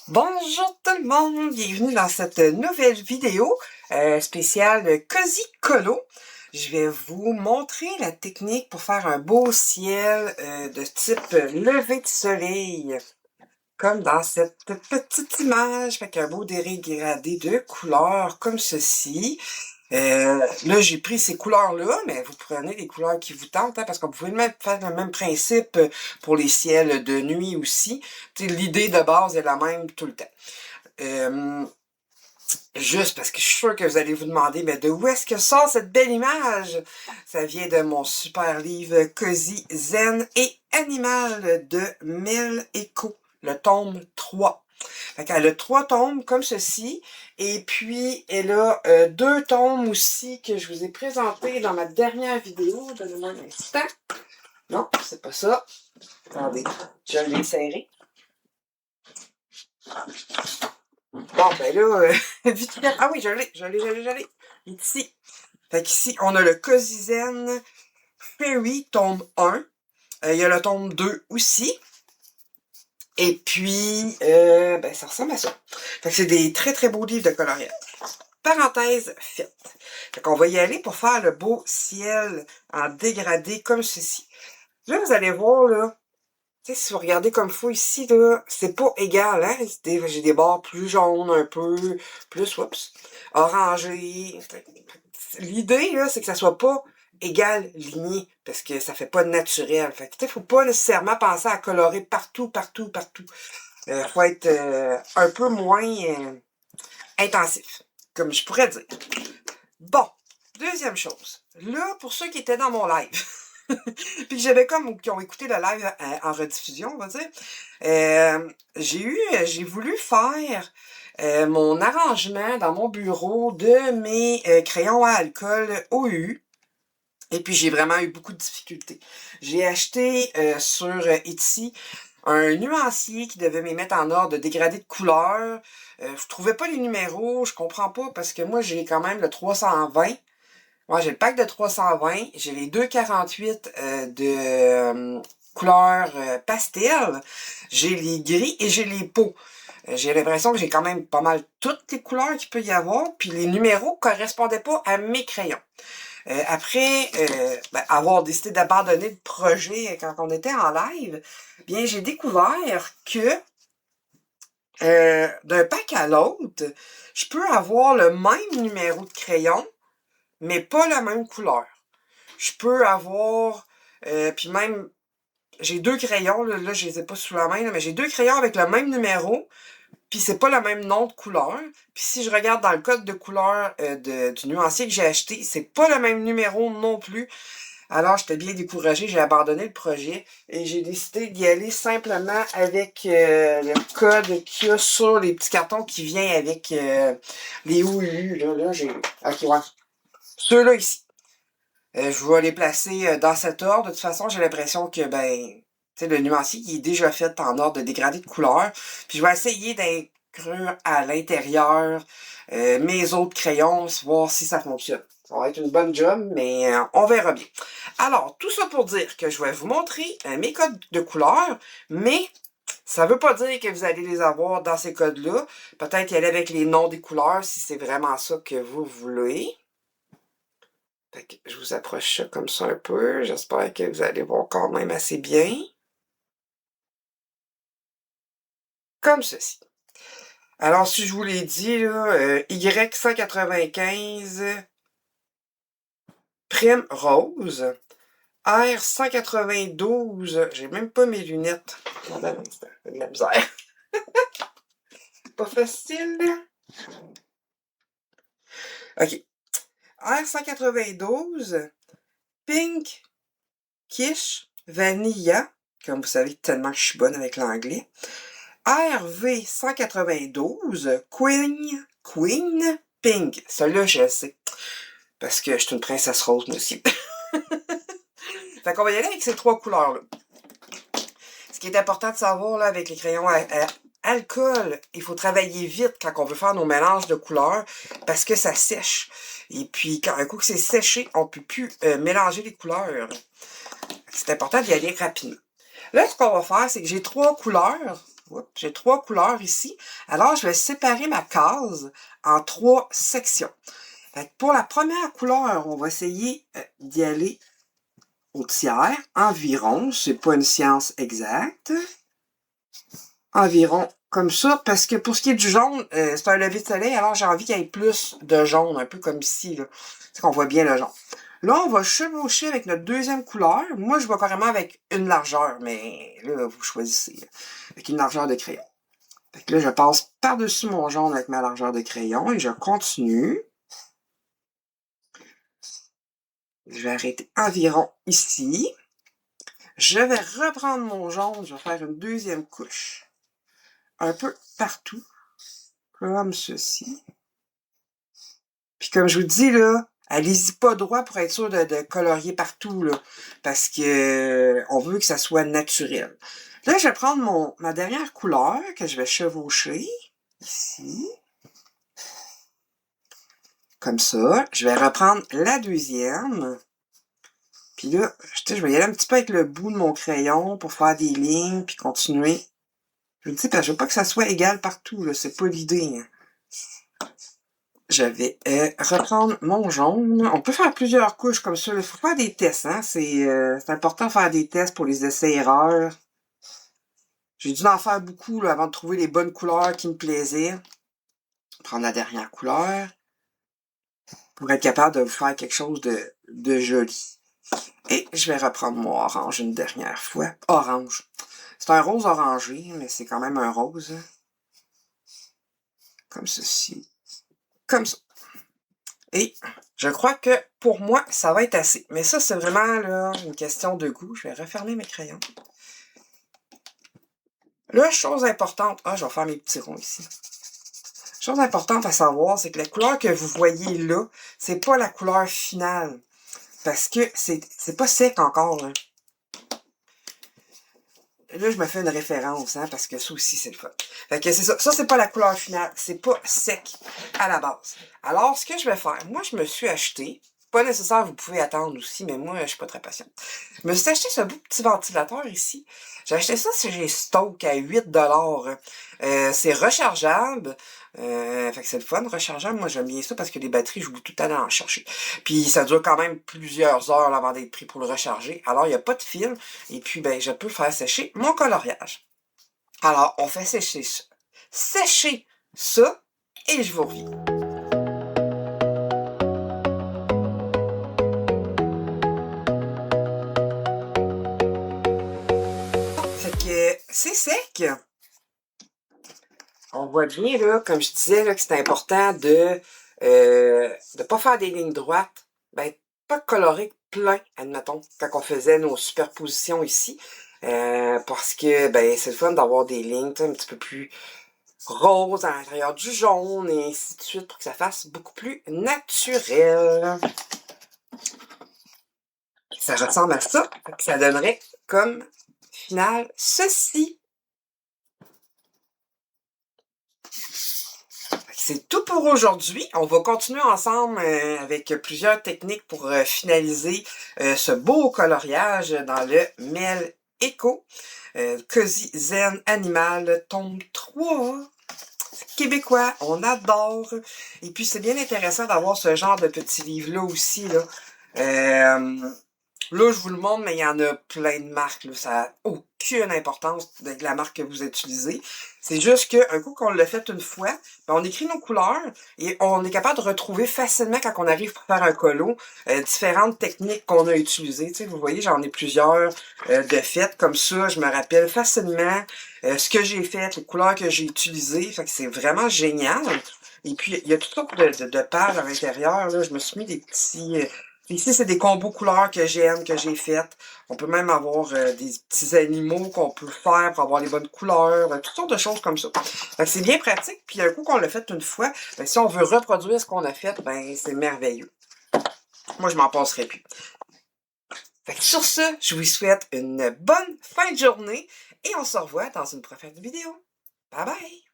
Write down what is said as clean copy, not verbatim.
Bonjour tout le monde, bienvenue dans cette nouvelle vidéo spéciale Cozy Colo. Je vais vous montrer la technique pour faire un beau ciel de type lever de soleil. Comme dans cette petite image, avec un beau dégradé de couleurs comme ceci. Là, j'ai pris ces couleurs-là, mais vous prenez les couleurs qui vous tentent, hein, parce que vous pouvez même faire le même principe pour les ciels de nuit aussi. L'idée de base est la même tout le temps. Juste parce que je suis sûre que vous allez vous demander, mais de où est-ce que sort cette belle image? Ça vient de mon super livre Cozy Zen et Animal de Mel Eco, le tome 3. Fait qu'elle a 3 tomes comme ceci, et puis elle a 2 tomes aussi que je vous ai présentés dans ma dernière vidéo. Donnez-moi un instant. Non, c'est pas ça. Attendez, je l'ai serré. Bon, ben là, vite fait. Ah oui, je l'ai. Ici. Fait qu'ici, on a le Cozy Zen Fairy, tome 1. Il y a le tome 2 aussi. Et puis, ben, ça ressemble à ça. Fait que c'est des très très beaux livres de coloriage. Parenthèse faite. Fait qu'on va y aller pour faire le beau ciel en dégradé comme ceci. Là, vous allez voir, là, tu sais, si vous regardez comme il faut ici, là, c'est pas égal, hein? J'ai des bords plus jaunes un peu, plus, oups, orangés. L'idée, là, c'est que ça soit pas égal ligné, parce que ça fait pas naturel. Fait que, tu sais, faut pas nécessairement penser à colorer partout. Faut être un peu moins intensif, comme je pourrais dire. Bon, deuxième chose. Là, pour ceux qui étaient dans mon live, puis que j'avais comme, qui ont écouté le live en rediffusion, on va dire, j'ai voulu faire mon arrangement dans mon bureau de mes crayons à alcool OU. Et puis, j'ai vraiment eu beaucoup de difficultés. J'ai acheté sur Etsy un nuancier qui devait me mettre en ordre de dégradé de couleurs. Je trouvais pas les numéros, je comprends pas, parce que moi, j'ai quand même le 320. Moi, j'ai le pack de 320, j'ai les 248 de couleur pastel, j'ai les gris et j'ai les peaux. J'ai l'impression que j'ai quand même pas mal toutes les couleurs qu'il peut y avoir, puis les numéros correspondaient pas à mes crayons. Après avoir décidé d'abandonner le projet quand on était en live, bien j'ai découvert que d'un pack à l'autre, je peux avoir le même numéro de crayon, mais pas la même couleur. Je peux avoir, puis même, j'ai 2 crayons, là je les ai pas sous la main, là, mais j'ai 2 crayons avec le même numéro, puis c'est pas le même nom de couleur. Puis si je regarde dans le code de couleur du nuancier que j'ai acheté, c'est pas le même numéro non plus. Alors j'étais bien découragée, j'ai abandonné le projet et j'ai décidé d'y aller simplement avec le code qu'il y a sur les petits cartons qui vient avec les OU. Là j'ai. Ok, ouais. Ceux-là ici. Je vais les placer dans cet ordre. De toute façon, j'ai l'impression que, ben, tu sais, le nuancier qui est déjà fait en ordre de dégradé de couleur. Puis je vais essayer d'inclure à l'intérieur mes autres crayons, voir si ça fonctionne. Ça va être une bonne job, mais on verra bien. Alors, tout ça pour dire que je vais vous montrer mes codes de couleurs, mais ça veut pas dire que vous allez les avoir dans ces codes-là. Peut-être y aller avec les noms des couleurs si c'est vraiment ça que vous voulez. Fait que je vous approche ça comme ça un peu. J'espère que vous allez voir quand même assez bien. Comme ceci. Alors, si je vous l'ai dit, là, Y195 Prime Rose. R192. J'ai même pas mes lunettes. De la misère. Pas facile. OK. R192 Pink Quiche Vanilla. Comme vous savez tellement que je suis bonne avec l'anglais. RV 192 Queen Pink. Celle-là, je sais. Parce que je suis une princesse rose, moi aussi. Fait qu'on va y aller avec ces 3 couleurs-là. Ce qui est important de savoir, là, avec les crayons à alcool, il faut travailler vite quand on veut faire nos mélanges de couleurs parce que ça sèche. Et puis, quand un coup que c'est séché, on ne peut plus mélanger les couleurs. C'est important d'y aller rapidement. Là, ce qu'on va faire, c'est que j'ai 3 couleurs. j'ai 3 couleurs ici. Alors, je vais séparer ma case en 3 sections. Fait que pour la première couleur, on va essayer d'y aller au tiers, environ. C'est pas une science exacte. Environ comme ça, parce que pour ce qui est du jaune, c'est un lever de soleil, alors j'ai envie qu'il y ait plus de jaune, un peu comme ici, là. C'est qu'on voit bien le jaune. Là, on va chevaucher avec notre deuxième couleur. Moi, je vais carrément avec une largeur, mais là, vous choisissez. Avec une largeur de crayon. Fait que là, je passe par-dessus mon jaune avec ma largeur de crayon et je continue. Je vais arrêter environ ici. Je vais reprendre mon jaune, je vais faire une deuxième couche. Un peu partout. Comme ceci. Puis comme je vous dis, là, allez-y pas droit pour être sûr de colorier partout, là. Parce que on veut que ça soit naturel. Là, je vais prendre ma dernière couleur que je vais chevaucher. Ici. Comme ça. Je vais reprendre la deuxième. Puis là, je vais y aller un petit peu avec le bout de mon crayon pour faire des lignes, puis continuer. Je vous dis, parce que je veux pas que ça soit égal partout, là. C'est pas l'idée, hein. Je vais reprendre mon jaune. On peut faire plusieurs couches comme ça. Il faut faire des tests, hein. C'est important de faire des tests pour les essais-erreurs. J'ai dû en faire beaucoup là, avant de trouver les bonnes couleurs qui me plaisaient. Prendre la dernière couleur pour être capable de vous faire quelque chose de joli. Et je vais reprendre mon orange une dernière fois. Orange. C'est un rose orangé, mais c'est quand même un rose. Comme ceci. Comme ça. Et je crois que pour moi, ça va être assez. Mais ça, c'est vraiment là, une question de goût. Je vais refermer mes crayons. Là, chose importante. Ah, je vais faire mes petits ronds ici. Chose importante à savoir, c'est que la couleur que vous voyez là, c'est pas la couleur finale. Parce que c'est pas sec encore, hein. Là, je me fais une référence, hein, parce que ça aussi, c'est le fun. Fait que c'est ça. Ça, c'est pas la couleur finale. C'est pas sec à la base. Alors, ce que je vais faire, moi, je me suis acheté, pas nécessaire, vous pouvez attendre aussi, mais moi, je suis pas très patiente. Je me suis acheté ce beau petit ventilateur ici. J'ai acheté ça chez Stoke à 8$. C'est rechargeable. Fait que c'est le fun, rechargeable. Moi, j'aime bien ça parce que les batteries, je vous tout à l'heure en chercher. Puis, ça dure quand même plusieurs heures là, avant d'être pris pour le recharger. Alors, il n'y a pas de fil. Et puis, ben, je peux faire sécher mon coloriage. Alors, on fait sécher ça. Sécher ça et je vous reviens. Fait que c'est sec. On voit bien, là, comme je disais, là, que c'est important de pas faire des lignes droites. Ben, pas colorer plein, admettons, quand on faisait nos superpositions ici. Parce que, ben, c'est le fun d'avoir des lignes, un petit peu plus roses à l'intérieur du jaune, et ainsi de suite, pour que ça fasse beaucoup plus naturel. Ça ressemble à ça. Ça donnerait comme final ceci. C'est tout pour aujourd'hui. On va continuer ensemble avec plusieurs techniques pour finaliser ce beau coloriage dans le Mel Eco. Cozy Zen Animal, tome 3. Québécois, on adore. Et puis, c'est bien intéressant d'avoir ce genre de petits livres-là aussi, là. Là, je vous le montre, mais il y en a plein de marques, là. Ça n'a aucune importance avec la marque que vous utilisez. C'est juste qu'un coup qu'on l'a fait une fois, ben, on écrit nos couleurs et on est capable de retrouver facilement quand on arrive pour faire un colo différentes techniques qu'on a utilisées. Tu sais, vous voyez, j'en ai plusieurs de faites comme ça. Je me rappelle facilement ce que j'ai fait, les couleurs que j'ai utilisées. Fait que c'est vraiment génial. Et puis, il y a toutes sortes de pages à l'intérieur. Là, je me suis mis des petits... Ici, c'est des combos couleurs que j'aime, que j'ai faites. On peut même avoir des petits animaux qu'on peut faire pour avoir les bonnes couleurs, toutes sortes de choses comme ça. Fait que c'est bien pratique, puis un coup qu'on l'a fait une fois, ben, si on veut reproduire ce qu'on a fait, ben c'est merveilleux. Moi, je m'en passerai plus. Fait que sur ce, je vous souhaite une bonne fin de journée et on se revoit dans une prochaine vidéo. Bye bye!